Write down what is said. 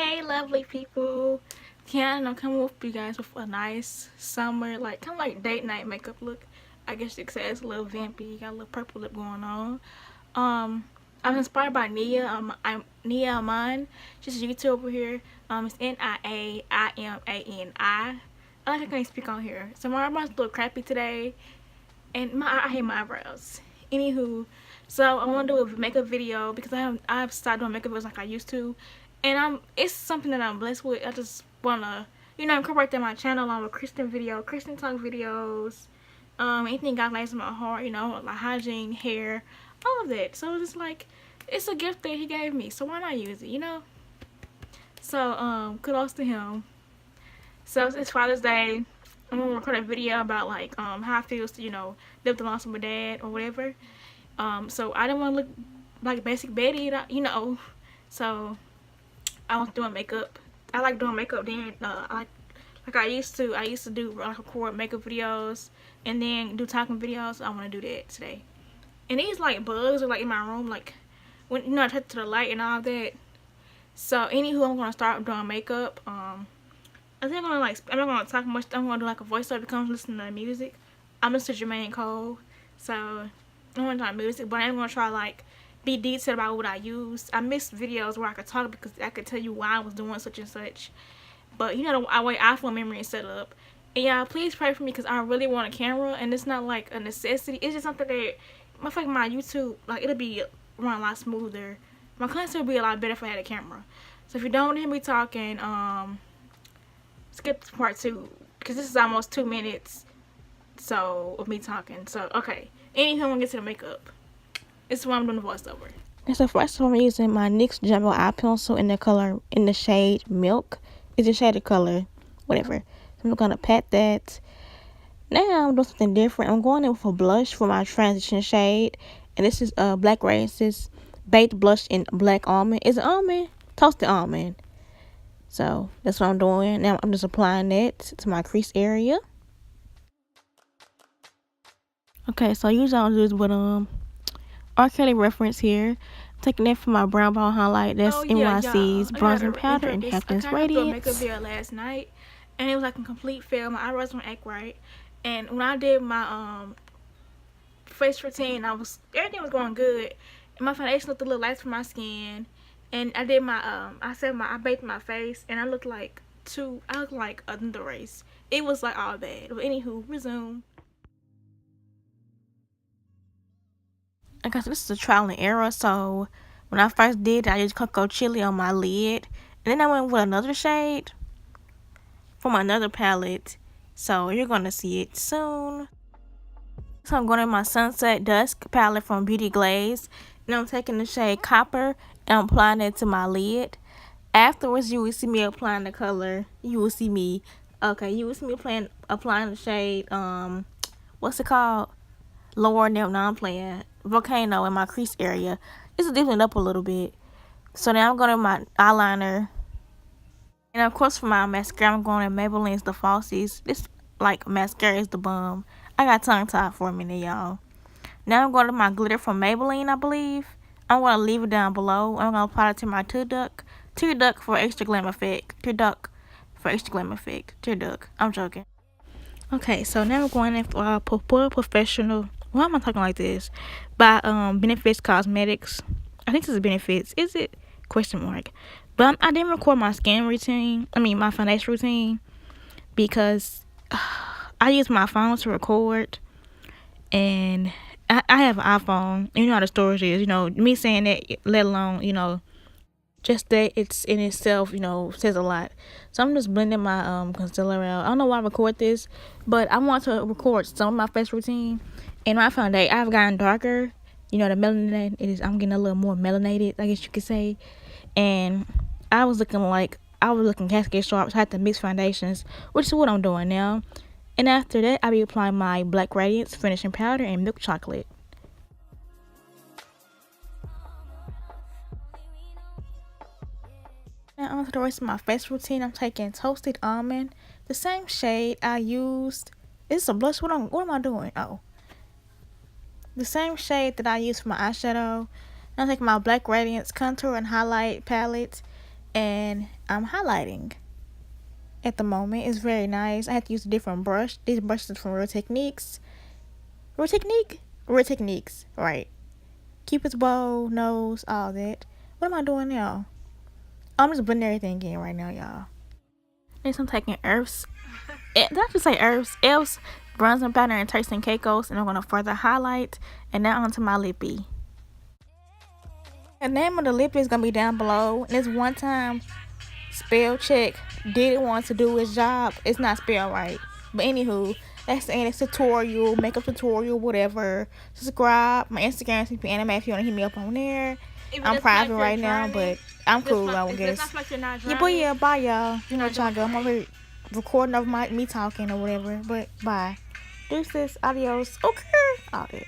Hey lovely people, yeah, I'm coming with you guys with a nice summer, like kind of like date night makeup look. I guess you could say it's a little vampy, got a little purple lip going on. I was inspired by Nia. I'm Nia Almond. She's a YouTuber here. It's Niaimani. I like I can't speak on here. So my eyebrows look crappy today, and I hate my eyebrows. Anywho, so I want to do a makeup video because I've started doing makeup videos like I used to, and it's something that I'm blessed with. I just wanna incorporate that in my channel along with Christian talk videos, anything God lays in my heart, like hygiene, hair, all of that. So it's just like it's a gift that He gave me, so why not use it? So kudos to Him. So it's Father's Day. I'm gonna record a video about like how I feel to live with the loss of my dad or whatever. So I didn't want to look like basic Betty, So I was doing makeup. I like doing makeup then. I used to. I used to do like record makeup videos and then do talking videos. I want to do that today. And these like bugs are like in my room, like when I touch to the light and all that. So anywho, I'm gonna start doing makeup. I think I'm not gonna talk much. I'm gonna do like a voiceover because I'm listening to music. I'm Mr. Jermaine Cole, so I'm gonna talk music, but I'm gonna try like be detailed about what I use. I miss videos where I could talk because I could tell you why I was doing such and such. But the way iPhone memory is set up. And yeah, please pray for me because I really want a camera, and it's not like a necessity. It's just something that I feel like my YouTube, like it'll be run a lot smoother. My content would be a lot better if I had a camera. So if you don't hear me talking, skip to part 2 because this is almost 2 minutes of me talking. So okay, anywho, I'm gonna get to the makeup. This is why I'm doing the voiceover. And so first I'm using my NYX Jumbo eye pencil in the shade Milk. It's a shaded color, whatever. So I'm gonna pat that. Now I'm doing something different. I'm going in with a blush for my transition shade, and this is Black Radiances baked blush in black almond. Is it almond? Toasted almond. So that's what I'm doing. Now I'm just applying that to my crease area. Okay, so usually I'll do this with R. Kelly reference here. I'm taking that for my brown ball highlight. That's NYC's bronzing powder in Hamptons Radiance. I makeup video last night, and it was like a complete fail. My eyebrows don't act right, and when I did my face routine, everything was going good, and my foundation looked a little light for my skin. And I did my I baked my face, and I looked like another race. It was like all bad. But anywho, resume. Okay, so this is a trial and error. So when I first did it, I used Coca Chilli on my lid, and then I went with another shade from another palette. So you're gonna see it soon. So I'm going in my Sunset Dusk palette from Beauty Glazed, and I'm taking the shade Copper and I'm applying it to my lid. Afterwards, you will see me applying the color. You will see me applying the shade what's it called? Lower than I'm playing Volcano in my crease area. Just to deepen it up a little bit. So now I'm going to my eyeliner, and of course for my mascara I'm going to MAYBELLINE'S the Falsies. This like mascara is the bomb. I got tongue tied for a minute, y'all. Now I'm going to my glitter from Maybelline, I believe. I'm going to leave it down below. I'm going to apply it to my tear duct for extra glam effect. Tear duct. I'm joking. Okay, so now we're going in for pore professional. Why am I talking like this? By Benefits Cosmetics. I think this is Benefits. Is it? Question mark. But I didn't record my my foundation routine because I use my phone to record, and I have an iPhone. You know how the storage is. Me saying that, let alone, just that it's in itself, says a lot. So I'm just blending my concealer out. I don't know why I record this, but I want to record some of my face routine. And my foundation, I've gotten darker. The melanin I'm getting a little more melanated, I guess you could say. And I was looking cascade sharp, so I had to mix foundations, which is what I'm doing now. And after that, I'll be applying my Black Radiance finishing powder and milk chocolate. Now on to the rest of my face routine. I'm taking Toasted Almond, the same shade I used. Is this a blush? What am I doing? Oh. The same shade that I used for my eyeshadow. I'm taking my Black Radiance Contour and Highlight palette, and I'm highlighting at the moment. It's very nice. I have to use a different brush. These brushes are from Real Techniques. Real Techniques, right. Cupid's bow, nose, all that. What am I doing now? I'm just blending everything in right now, y'all. Next, I'm taking Earth's. Did I just say Earth's? Elf's bronzer powder and Turks and Caicos, and I'm gonna further highlight. And now onto my lippy. The name of the lippy is gonna be down below. And this one time spell check did want to do his job. It's not spelled right, but anywho, that's the end of tutorial, makeup tutorial, whatever. Subscribe. My Instagram is anime if you want to hit me up on there. I'm private right now, but I'm cool. I guess. Yeah, but yeah, bye y'all. You know what y'all go. I'm over here recording of me talking or whatever. But bye. Deuces, adios. Okay, all that.